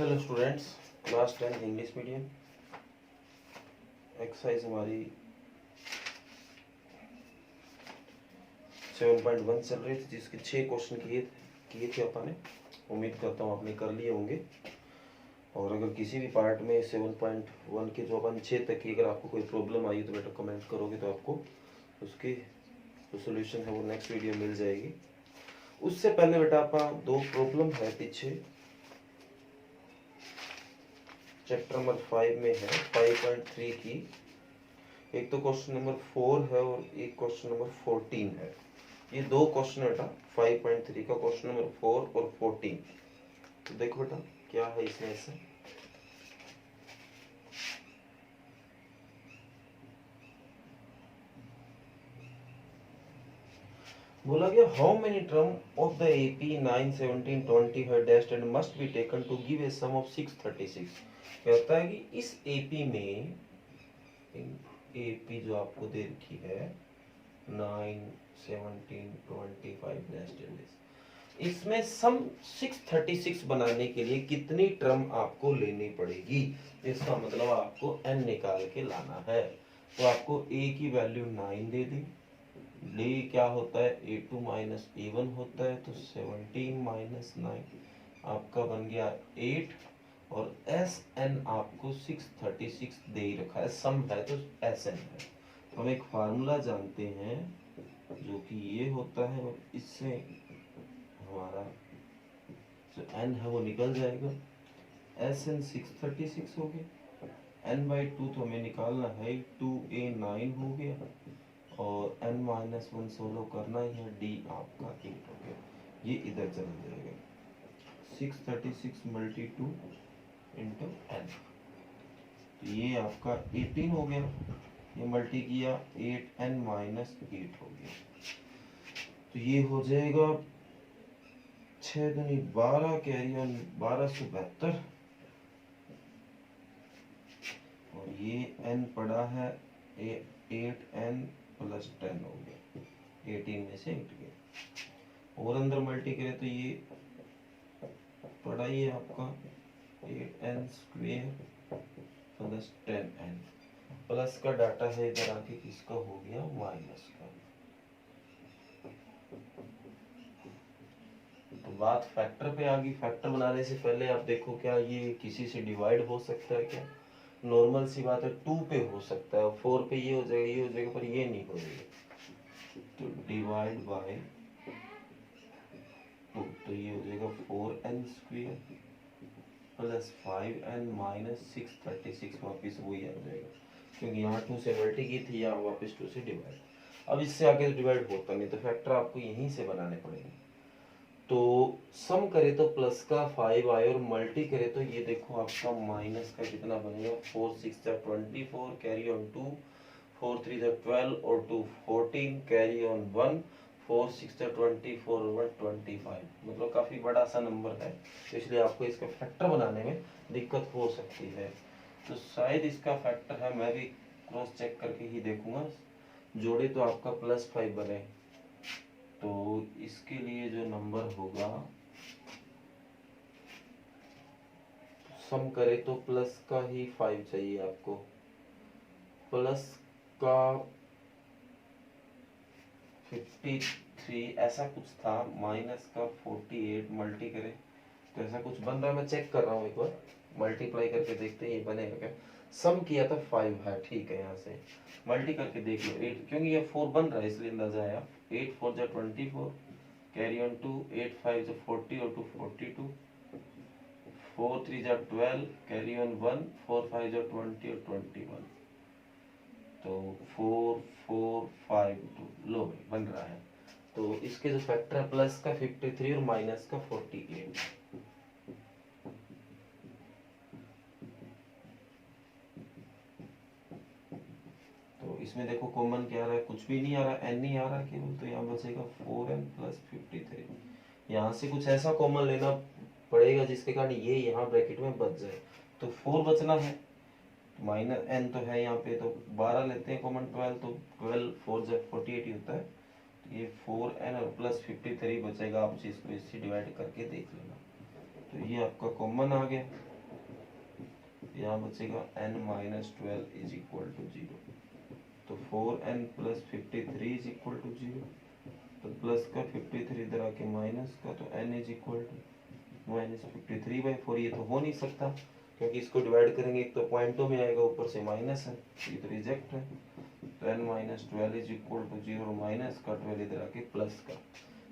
Hello students, class 10 English medium exercise हमारी 7.1 चल रही थी, जिसके 6 क्वेश्चन किए थे अपन ने। उम्मीद करता हूँ आपने कर लिए होंगे। और अगर किसी भी पार्ट में 7.1 के जो अपन 6 तक की अगर आपको कोई प्रॉब्लम आई तो बेटा कमेंट करोगे तो आपको उसकी जो सोल्यूशन है वो नेक्स्ट वीडियो मिल जाएगी। उससे पहले बेटा आप दो प्रॉब्लम है पीछे चैप्टर नंबर 5 में है 5.3 की। एक तो क्वेश्चन नंबर 4 है और एक क्वेश्चन नंबर 14 है। ये दो क्वेश्चन बेटा 5.3 का क्वेश्चन नंबर 4 और 14। तो देखो बेटा क्या है इसमें से। बोला गया how many term of the AP 9, 17, 20 है dashed and must be taken to give a sum of 636। कहता है कि इस एपी में एपी जो आपको दे रखी है 9, 17, 25 डैश्ड एंड इसमें सम 636 बनाने के लिए कितनी टर्म आपको लेनी पड़ेगी। इसका मतलब आपको n निकाल के लाना है। तो आपको a की वैल्यू 9 दे दी, d क्या होता है a2 माइनस a1 होता है, तो 17 माइनस 9 आपका बन गया 8 और Sn आपको 636 दे ही रखा है। सम है तो Sn है। हम एक फार्मूला जानते हैं जो कि ये होता है और इससे हमारा जो n है वो निकल जाएगा। Sn 636 हो गया, n/2 तो हमें निकालना है 2a 9 हो गया और n-1 सोलो करना ही है, d आपका 8 हो गया। ये इधर चला जाएगा 636 मल्टी 2 इंटू n, तो ये आपका 18 हो गया। ये मल्टी किया 8n-8 हो गया, तो ये हो जाएगा 6 दूनी 12 कैरी ऑन 1272 और ये n पड़ा है 8n प्लस 10 हो गया, 18 में से 8 गया और अंदर मल्टी करें तो ये पड़ा ही है आपका 8n square plus 10n। Plus का डाटा है इधर आके किसका हो गया माइनस का। तो बात फैक्टर पे आ गई। फैक्टर बनाने से पहले आप देखो क्या ये किसी से डिवाइड हो सकता है क्या। नॉर्मल सी बात है 2 पे हो सकता है, 4 पे ये हो जाएगा, ये हो जाएगा, पर ये नहीं हो जाएगा। तो डिवाइड बाय 2, तो ये हो जाएगा 4n square plus 5n minus 636, वापिस वही आ जाएगा क्योंकि यहाँ 2 से मल्टी की थी, यहाँ वापस 2 से डिवाइड। अब इससे आगे तो डिवाइड होता नहीं, तो फैक्टर आपको यहीं से बनाने पड़ेंगे। तो सम करे तो प्लस का 5 आए और मल्टी करे तो ये देखो आपका माइनस का कितना बनेगा 4 6 24 कैरी ऑन 2, 4 3 12 और 2 14 कैरी ऑन 1, 4 6 24 और 1 25। मतलब काफी बड़ा सा नंबर है, तो इसलिए आपको इसका फैक्टर बनाने में दिक्कत हो सकती है। तो शायद इसका फैक्टर है, मैं भी क्रॉस चेक करके ही देखूंगा। जोड़े तो आपका +5 बने, तो इसके लिए जो नंबर होगा सम करे तो प्लस का ही 5 चाहिए आपको। प्लस का 53 ऐसा कुछ था, माइनस का 48 मल्टी करे तो ऐसा कुछ बन रहा है। मैं चेक कर रहा हूँ, एक बार मल्टीप्लाई करके देखते हैं ये बनेगा क्या। सम किया था 5 है, ठीक है, यहाँ से मल्टी करके देख लो 8, क्योंकि ये 4 बन रहा है इसलिए अंदाजा आया। 8 4 जा 24 कैरी ऑन 2, 8 5 जा 40 और 2 42, 4 3 जा 12 कैरी ऑन 1, 4 5 जा 20 और 21, तो 4 4 5 2 लो भाई बन रहा है। तो इसके जो फैक्टर है प्लस का 53 और माइनस का 48। तो इसमें देखो कॉमन क्या आ रहा है, कुछ भी नहीं आ रहा, n नहीं आ रहा केवल, तो यहाँ बचेगा 4n प्लस 53। यहाँ से कुछ ऐसा कॉमन लेना पड़ेगा जिसके कारण ये यहाँ ब्रैकेट में बच जाए। तो 4 बचना है, माइनस n तो है यहाँ पे, तो 12 लेते हैं कॉमन 12, तो 12 4 जब 48 ही होता है। तो ये 4n और प्लस 53 बचेगा, आप इसको इससे डिवाइड करके देख लेना। तो ये आपका कॉमन आ गया। यहाँ बचेगा n minus 12 is equal to 0। तो 4n plus 53 is equal to 0। तो प्लस का 53 इधर आके माइनस का, तो n is equal to minus 53/4। ये तो हो नहीं सकता क्योंकि इसको डिवाइड करेंगे एक तो पॉइंटों में आएगा, ऊपर से माइनस है, ये तो रिजेक्ट है। तो n minus 12 is equal to 0, minus का 12 इधर आके प्लस का।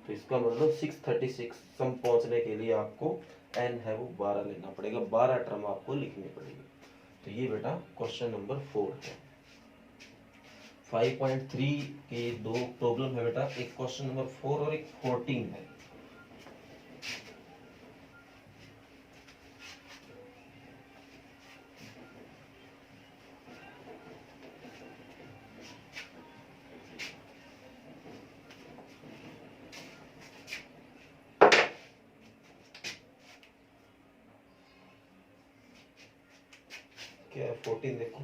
तो इसका मतलब 636 सम पहुंचने के लिए आपको n है वो 12 लेना पड़ेगा, 12 टर्म आपको लिखनी पड़ेगी। तो ये बेटा क्वेश्चन नंबर 4 है। 5.3 के दो प्रॉब्लम है बेटा, एक क्वेश्चन नंबर 4 और एक 14 है। क्या है 14 देखो,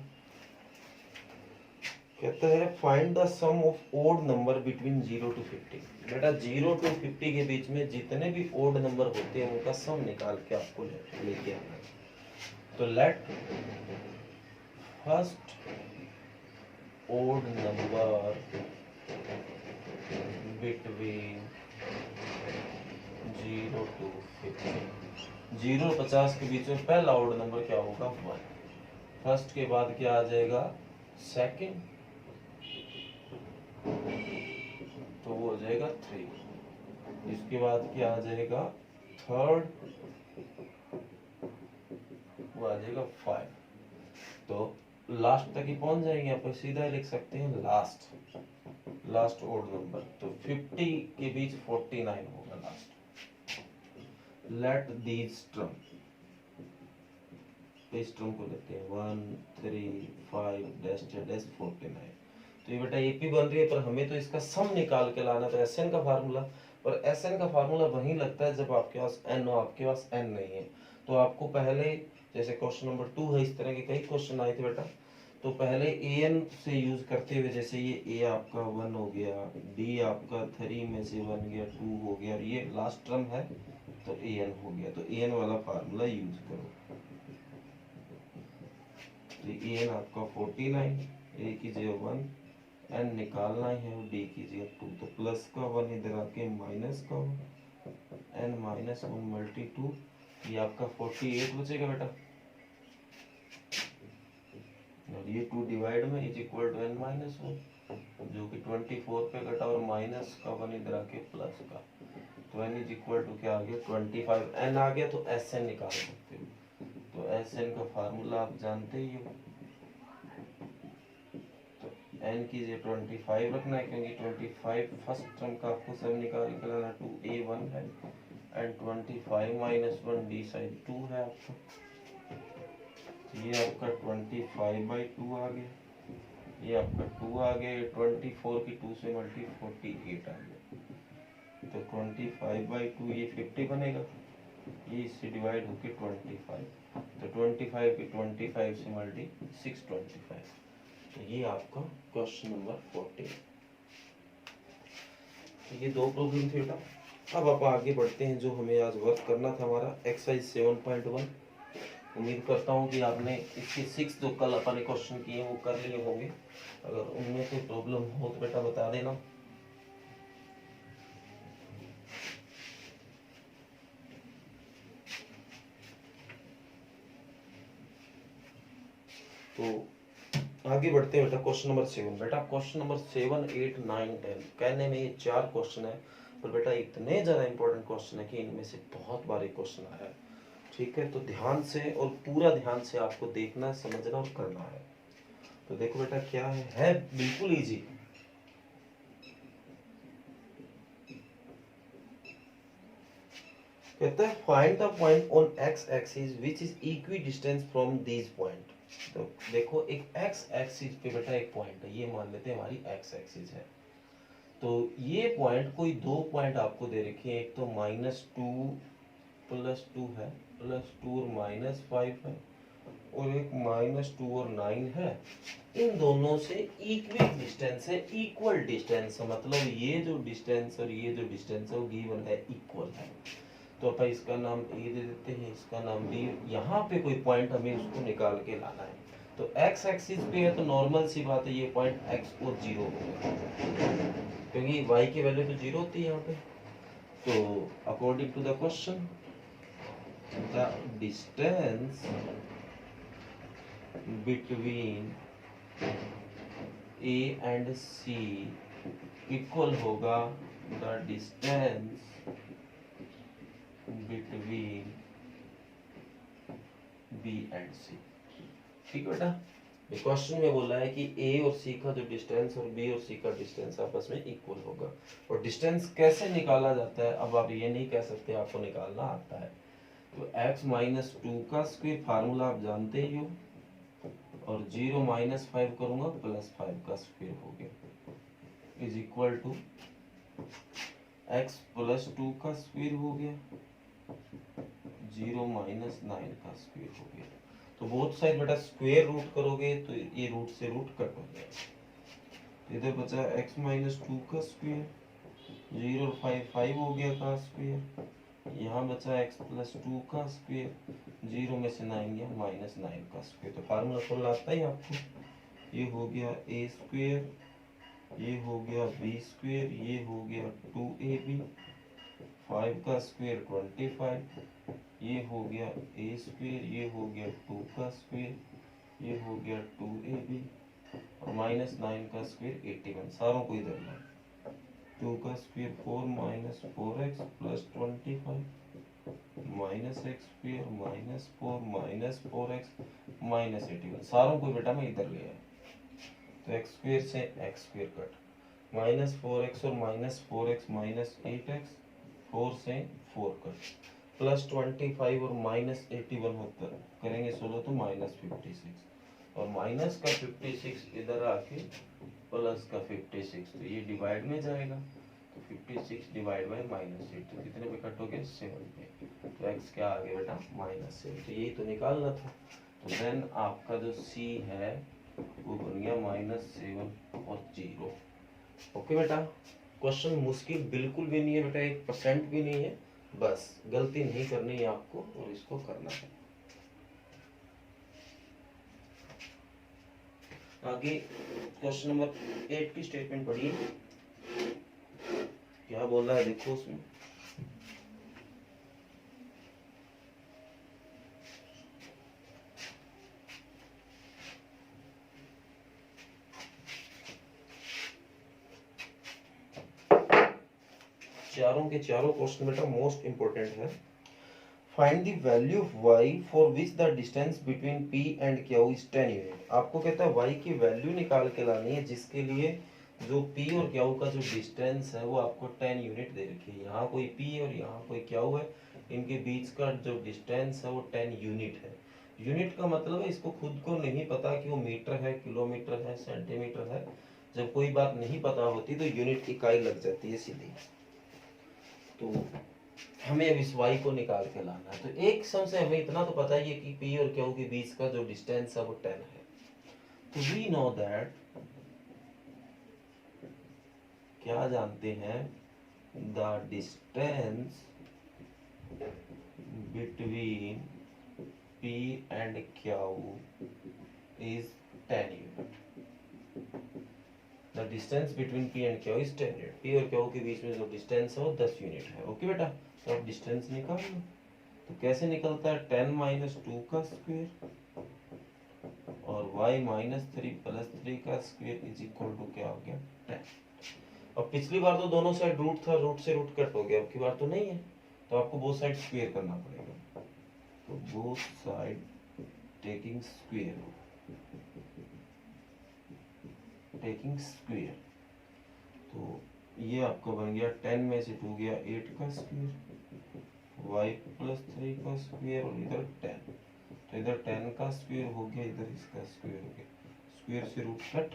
कहता है find the sum of odd number between 0 to 50। बेटा 0 to 50 के बीच में जितने भी ओड नंबर होते हैं उनका सम निकाल के आपको लेके आना है। तो let first odd number between 0 to 50, 0 और 50 के बीच में पहला ओड नंबर क्या होगा 1। फर्स्ट के बाद क्या आ जाएगा सेकंड, तो वो हो जाएगा 3। इसके बाद क्या आ जाएगा थर्ड, वो आ जाएगा 5। तो लास्ट तक ही पहुंच जाएंगे, आप सीधा लिख सकते हैं लास्ट ओड नंबर। तो 50 के बीच 49 होगा लास्ट। लेट दीज टर्म, इस टर्म को लेते हैं 1 3 5 डैश डैश 49। तो ये बेटा एपी बन रही है, पर हमें तो इसका सम निकाल के लाना। तो एसएन का फार्मूला, और एसएन का फार्मूला वही लगता है जब आपके पास एन हो, आपके पास एन नहीं है। तो आपको पहले, जैसे क्वेश्चन नंबर 2 है, इस तरह के कई क्वेश्चन आए थे बेटा। तो पहले एन से यूज करते हुए, जैसे ये ए आपका 1 हो गया, डी आपका 3 में से 1 गया 2 हो गया, और ये लास्ट टर्म है तो एन हो गया। तो एन वाला फार्मूला यूज करो। तो एन आपका 49, ए कीजिए 1, एन निकालना है, डी कीजिए 2। तो प्लस का 1 इधर आके माइनस का, एन माइनस 1 मल्टी 2, ये आपका 48 बचेगा बेटा। और ये 2 डिवाइड में is equal to n minus 1, जो कि 24 पे कटा, और माइनस का 1 इधर आके प्लस का। तो एन इज इक्वल टू क्या आ गया 25। एन आ गया तो एस एन निकाल सकते हो। तो एस एन का फार्मूला आप जानते ही हो। तो एन कीजिए 25 रखना है, क्योंकि 25 फर्स्ट टर्म का आपको सब निकाल के लाना। 2a1 है एंड 25 माइनस 1 डी साइड 2 है आपका। ये आपका 25/2 आ गया, ये आपका 2 आ गया, 24 की 2 से मल्टी 48 आ गया। तो 25/2 ये 50 बनेगा, ये इससे डिवाइड होके 25। तो 25 की 25 से मल्टी 625। तो ये आपका क्वेश्चन नंबर 14। तो ये दो प्रॉब्लम थे बेटा। अब आप आगे बढ़ते हैं, जो हमें आज वर्क करना था हमारा एक्सरसाइज 7.1। उम्मीद करता हूँ कि आपने इसके 6 जो कल अपने क्वेश्चन किए वो कर लिए होंगे। अगर उनमें से प्रॉब्लम हो तो बेटा बता देना। तो आगे बढ़ते हैं बेटा, क्वेश्चन नंबर 7। बेटा क्वेश्चन नंबर 7 8 9 10 कहने में ये 4 क्वेश्चन है, पर बेटा इतने ज्यादा इंपॉर्टेंट क्वेश्चन है कि इनमें से बहुत बार क्वेश्चन आया है। ठीक है, तो ध्यान से और पूरा ध्यान से आपको देखना, समझना और करना है। तो देखो बेटा क्या है बिल्कुल इजी। कहता है find the point on x axis which is equi distance from these point. तो देखो एक एक्स एक्सिस पे बेटा एक पॉइंट है, ये मान लेते हैं हमारी एक्स एक्सिस है। तो ये पॉइंट, कोई दो पॉइंट आपको दे रखे हैं, एक तो -2 +2 है, +2 और -5 है, और एक -2 और 9 है। इन दोनों से इक्वल डिस्टेंस है, इक्वल डिस्टेंस मतलब ये जो डिस्टेंस और ये जो डिस्टेंस है वो गिवन है, इक्वल है। तो अपन इसका नाम ए दे देते हैं, इसका नाम बी। यहाँ पे कोई पॉइंट हमें उसको निकाल के लाना है। तो एक्स एक्सिस पे है तो नॉर्मल सी बात है, ये पॉइंट एक्स को 0 हो गया क्योंकि वाई की वैल्यू तो 0 होती है यहाँ पे। तो according to the question the distance between A and C equal होगा the distance between B and C. ठीक है बेटा, क्वेश्चन में बोला है कि ए और सी का जो डिस्टेंस और बी और सी का डिस्टेंस आपस में इक्वल होगा। और डिस्टेंस कैसे निकाला जाता है, अब आप ये नहीं कह सकते आपको निकालना आता है। तो x माइनस 2 का स्क्वायर फार्मूला आप जानते ही हो, और 0 माइनस 5 करूंगा प्लस 5 का स्क्वायर हो गया is equal to x plus 2 का स्क्वायर हो गया, 0 माइनस 9 का स्क्वायर हो गया। तो बोथ साइड बेटा स्क्वायर रूट करोगे तो ये रूट से रूट कट हो जाएगा। इधर बचा x माइनस 2 का स्क्वायर, 0 और 5 5 हो गया का स्क्वायर। यहाँ बचा x प्लस 2 का स्क्वायर, 0 में से 9 गया माइनस 9 का स्क्वायर। तो फार्मूला फॉर्मूला आता ही आपको। ये हो गया a स्क्वायर, ये हो गया b स्क्वायर, ये हो गया 2ab, 5 का स्क्वायर 25, ये हो गया a स्क्वायर, ये हो गया 2 का स्क्वायर, ये हो गया 2ab और माइनस 9 का स्क्वायर 81। सारों को इधर ला, 2 का square 4 minus 4x plus 25 minus x square minus 4 minus 4x minus 81। सारों को बेटा मैं इधर ले आया तो x स्क्वायर से x square cut, minus 4x और माइनस 4x माइनस 8x, 4 से 4 कट, प्लस 25 और माइनस 81 होता करेंगे 16 तो माइनस 56 और माइनस का 56 इधर आके प्लस का 56, तो ये डिवाइड में जाएगा तो 56 डिवाइड बाय माइनस 8 तो कितने पे कट हो गया 7 पे। तो x क्या आ गया बेटा माइनस 7। तो यही तो निकालना था। तो देन आपका जो c है वो बन गया -7 और 0। ओके बेटा, क्वेश्चन मुश्किल बिल्कुल भी नहीं है बेटा, 1% भी नहीं है, बस गलती नहीं करनी है आपको और इसको करना है। आगे क्वेश्चन नंबर 8 की स्टेटमेंट पढ़िए, क्या बोल रहा है देखो उसमें। चारों के चारों क्वेश्चन बेटा मोस्ट इंपोर्टेंट है। Find the value of y for which the distance between p and q is 10 unit. आपको कहता है y की वैल्यू निकाल के लानी है जिसके लिए जो p और q का जो डिस्टेंस है वो आपको 10 यूनिट दे रखी है। यहाँ कोई p और यहाँ कोई q है, इनके बीच का जो डिस्टेंस है वो 10 यूनिट है। यूनिट का मतलब है इसको खुद को नहीं पता कि वो मीटर है, किलोमीटर है, सेंटीमीटर है। जब कोई बात नहीं पता होती तो यूनिट इकाई लग जाती है सीधी। तो हमें अब इस y को निकाल के लाना है। तो एक सम से हमें इतना तो पता ही है कि p और q के बीच का जो डिस्टेंस है वो 10 है। तो वी नो दैट, क्या जानते हैं, the distance between p and q is 10 unit. The distance between p and q is 10 unit. p और q के बीच में जो डिस्टेंस है वो 10 यूनिट है। ओके बेटा, तो अब डिस्टेंस निकाल लो। तो कैसे निकलता है, 10 माइनस 2 का स्क्वायर और y माइनस 3 प्लस 3 का स्क्वायर इज इक्वल टू क्या हो गया 10। अब पिछली बार तो दोनों साइड रूट था, रूट से रूट कट हो गया, अब की बार तो नहीं है, तो आपको बोथ साइड स्क्वायर करना पड़ेगा। तो both side taking square, taking square, तो ये आपका बन गया 10 में से 2 गया 8 का स्क्वायर, y प्लस 3 का स्क्वायर और इधर 10, तो इधर 10 का स्क्वायर हो गया, इधर इसका स्क्वायर हो गया, स्क्वायर से रूट कट,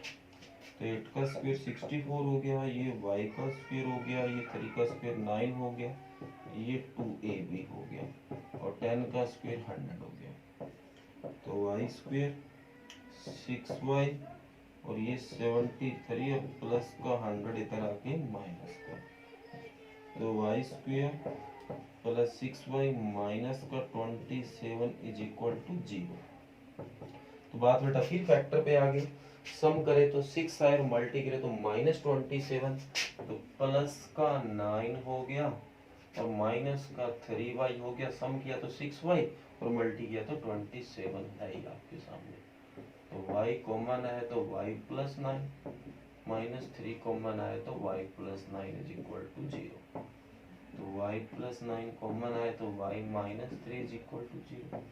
तो 8 का स्क्वायर 64 हो गया, ये y का स्क्वायर हो गया, ये 3 का स्क्वायर 9 हो गया, ये 2ab हो गया और 10 का स्क्वायर 100 हो गया। तो y स्क्वायर 6y और ये 73 और प्लस का 100 इधर आके माइनस का, तो y square plus 6y minus का 27 इज इक्वल टू 0। तो बात बेटा फिर फैक्टर पे आ गई, सम करे तो 6 आए और मल्टी करे तो -27, तो प्लस का 9 हो गया और माइनस का 3y हो गया, सम किया तो 6y और मल्टी किया तो 27 है ही आपके सामने। तो y कॉमन है तो y प्लस 9 माइनस 3 कॉमन आए तो y plus 9 is equal to 0। तो y प्लस 9 कॉमन आए तो y minus 3 is equal to 0।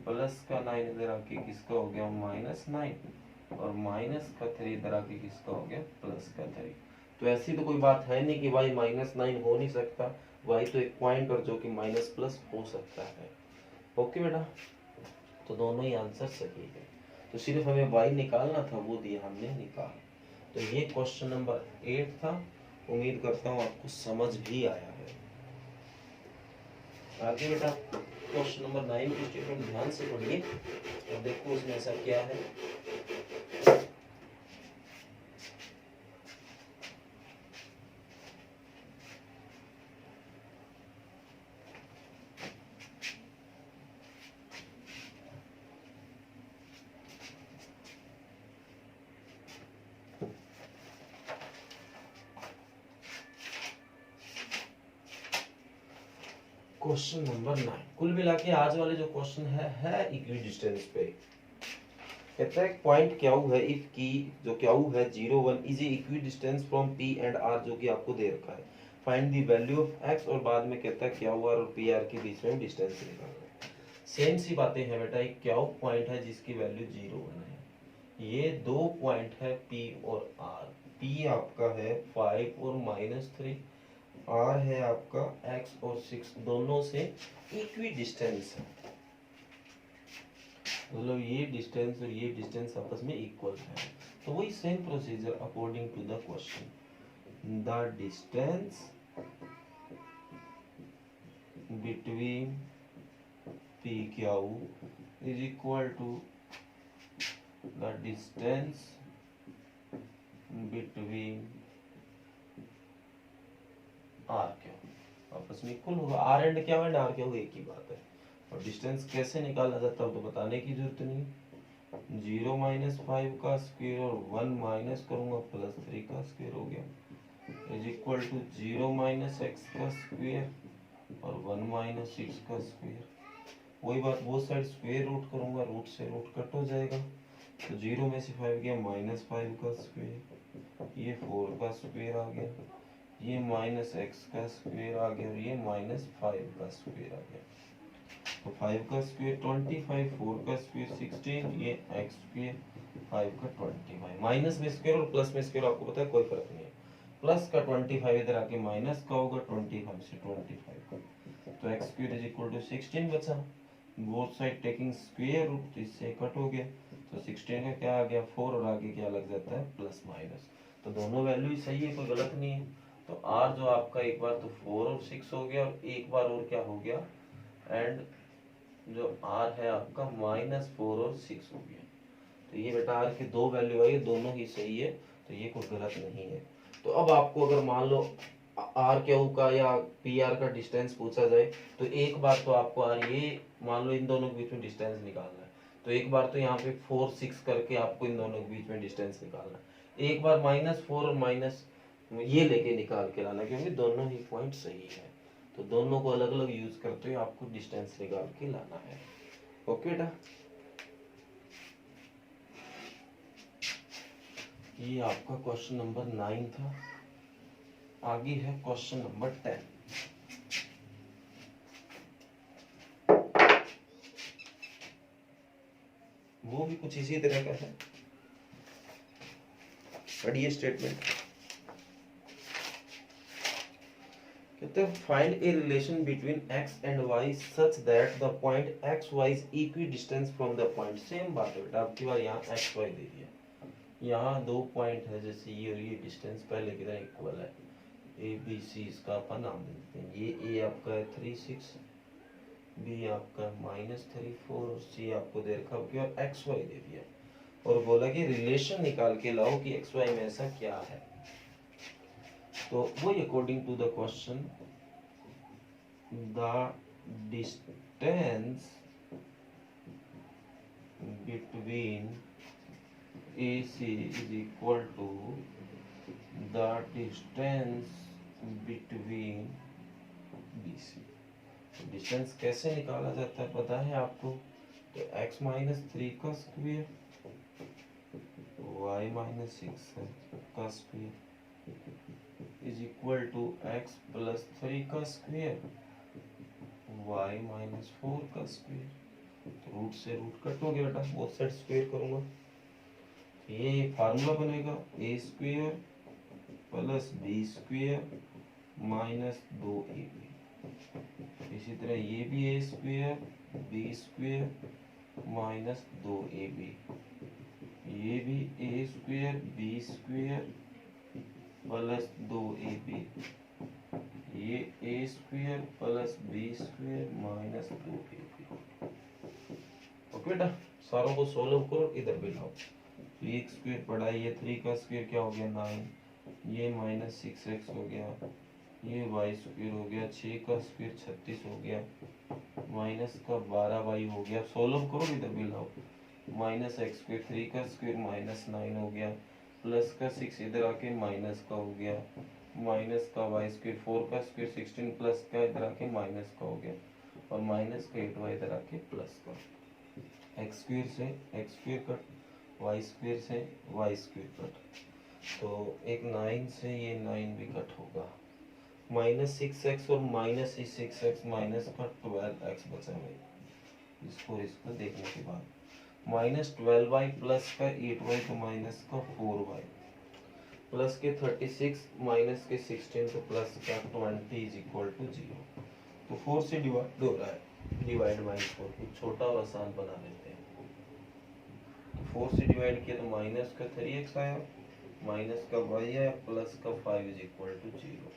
Plus का 9 इधर आके किसका हो गया -9 और माइनस का 3 इधर आके किसका हो गया प्लस का 3। तो ऐसी तो कोई बात है नहीं कि y -9 हो नहीं सकता, y तो एक पॉइंट और जो कि माइनस प्लस हो सकता है। ओके बेटा, तो दोनों ही आंसर सही है। तो सिर्फ हमें y निकालना था, वो दिया हमने निकाल। तो ये क्वेश्चन नंबर 8 था। उम्मीद करता हूँ आपको समझ भी आया है। आगे बेटा क्वेश्चन नंबर 9 की स्टेटमेंट ध्यान से पढ़िए और देखो उसमें ऐसा क्या है। क्वेश्चन नंबर 9 कुल मिला के आज वाले जो क्वेश्चन है इक्वी डिस्टेंस पे। कहता है पॉइंट क्या है इफ की जो क्या है 0 1 is equi distance from P and R, जो कि आपको दे रखा है। Find the value of x और बाद में कहता है क्या हुआ और पी आर के बीच में डिस्टेंस निकालना है। सेम सी बातें हैं बेटा, एक क्या पॉइंट है जिसकी वैल्यू 0 1 है। ये दो पॉइंट है पी और आर। पी आपका है 5 और -3, आर है आपका x और 6, दोनों से इक्वी डिस्टेंस है, मतलब ये डिस्टेंस और ये डिस्टेंस आपस में इक्वल है। तो वही same procedure according to the question, the distance between P Q is equal to the distance between R Q, आपस में इक्वल होगा। आर एंड क्या एंड आर क्यू एक ही बात है। और डिस्टेंस कैसे निकाला जाता है तो बताने की जरूरत नहीं। 0 -5 का स्क्वायर और 1 माइनस करूंगा +3 का स्क्वायर हो गया इज इक्वल टू 0 -x का स्क्वायर और 1 -6 का स्क्वायर। वही बात वो साइड स्क्वायर रूट करूंगा, रूट से रूट कट हो जाएगा। तो 0 में से 5 गया -5 का स्क्वायर, ये 4 का स्क्वायर आ गया, ये -x का स्क्वायर आ गया और ये -5 का स्क्वायर आ गया। तो 5 का स्क्वायर 25, 4 का स्क्वायर 16, ये x स्क्वायर 5 का 25। माइनस में स्क्वायर और प्लस में स्क्वायर आपको पता है कोई फर्क नहीं है। प्लस का 25 इधर आके माइनस का होगा 25 से 25 का, तो x square is equal to 16 बचा। Both side taking square root, तो इससे कट हो गया। तो 16 का क्या आ गया 4 और आगे क्या लग जाता है प्लस माइनस। तो दोनों वैल्यू ही सही है, कोई गलत नहीं है। तो r जो आपका एक बार तो 4 और 6 हो गया और एक बार और क्या हो गया, एंड जो r है आपका -4 और 6 हो गया। तो ये बेटा r की दो वैल्यू आई, दोनों ही सही है, तो ये कोई गलत नहीं है। तो अब आपको अगर मान लो r क्यू का या पी आर का डिस्टेंस पूछा जाए तो एक बार तो आपको r ये मान लो इन दोनों के बीच में डिस्टेंस निकालना है। तो एक बार तो यहाँ पे 4 6 करके आपको इन दोनों के बीच में डिस्टेंस निकालना है। एक बार -4 और माइनस ये लेके निकाल के लाना, क्योंकि दोनों ही पॉइंट सही है। तो दोनों को अलग अलग यूज करते हुए आपको डिस्टेंस निकाल के लाना है। ओके बेटा, ये आपका क्वेश्चन नंबर 9 था। आगे है क्वेश्चन नंबर 10। वो भी कुछ इसी तरह का है, पढ़िए स्टेटमेंट। कहते हैं find a relation between x and y such that the point x y is equi distance from the point. Same बात है बेटा, आपकी बार यहाँ एक्स वाई दे दिया, यहाँ दो पॉइंट है जैसे ये और ये, डिस्टेंस पहले की तरह इक्वल है। ए बी सी इसका अपन नाम देते हैं। ये ए आपका है 3 6, बी आपका -3 4 और सी आपको दे रखा और एक्स वाई दे दिया और बोला कि रिलेशन निकाल के लाओ कि एक्स वाई में ऐसा क्या है। तो वही according to the question the distance between AC is equal to the distance between BC। Distance कैसे निकाला जाता है पता है आपको? तो x माइनस 3 का स्क्वायर y माइनस 6 का square is equal to x plus 3 का स्क्वायर y माइनस 4 का स्क्वायर। तो रूट से रूट कट हो गया बेटा, बोथ साइड स्क्वायर करूंगा, ये फार्मूला बनेगा A square plus B square minus 2ab। इसी तरह ये भी A square B square minus 2ab, ये भी A square B square plus 2ab, ये A square plus B square minus 2ab। Okay बेटा, सारों को सोल्व करो, इधर भी लाओ। तो एक स्क्वायर पड़ा है, ये 3 का स्क्वायर क्या हो गया 9, ये माइनस 6x हो गया, ये y स्क्वायर हो गया, 6 का स्क्वायर 36 हो गया, माइनस का 12y हो गया। सोल्व करो, इधर भी लाओ। माइनस x स्क्वायर 3 का स्क्वायर माइनस 9 हो गया, प्लस का 6 इधर आके माइनस का हो गया, माइनस का y स्क्वायर 4 का स्क्वायर 16 प्लस का इधर आके माइनस का हो गया, और माइनस का 8y इधर आके प्लस का। x स्क्वायर से x square cut, y square से y स्क्वायर कट, तो एक 9 से ये 9 भी कट होगा, माइनस 6x और माइनस 6x माइनस का 12x बचा भाई। इसको देखने के बाद माइनस 12y प्लस का 8y तो माइनस का 4y प्लस के 36 माइनस के 16 तो प्लस का 20 इज इक्वल टू 0। तो 4 से डिवाइड हो रहा है, डिवाइड बाई 4 कुछ छोटा और आसान बना लेते हैं। तो 4 से डिवाइड किया तो माइनस का 3x आया, माइनस का y आया, प्लस का 5 इज इक्वल टू 0।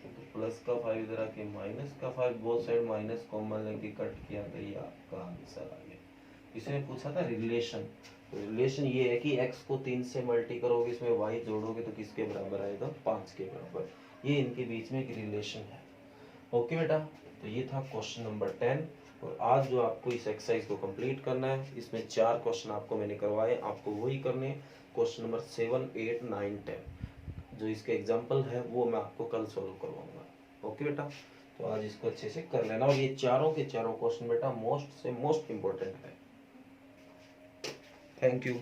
तो प्लस का 5 इधर आके माइनस का 5, बोथ साइड माइनस कॉमन लेके कट किया तो ये आपका आंसर आ गया। इसने पूछा था रिलेशन, तो रिलेशन ये है कि x को 3 से मल्टी करोगे, इसमें y जोड़ोगे तो किसके बराबर आएगा 5 के बराबर। ये इनके बीच में एक रिलेशन है। ओके बेटा, तो ये था क्वेश्चन नंबर 10। और आज जो आपको इस एक्सरसाइज को कंप्लीट करना है, इसमें 4 क्वेश्चन आपको मैंने करवाए, आपको वही करने। क्वेश्चन नंबर 7, 8, 9, 10 जो इसके एग्जाम्पल है वो मैं आपको कल सोल्व करवाऊंगा। ओके बेटा, तो आज इसको अच्छे से कर लेना, और ये चारों के चारों क्वेश्चन बेटा मोस्ट से मोस्ट इम्पोर्टेंट है। Thank you.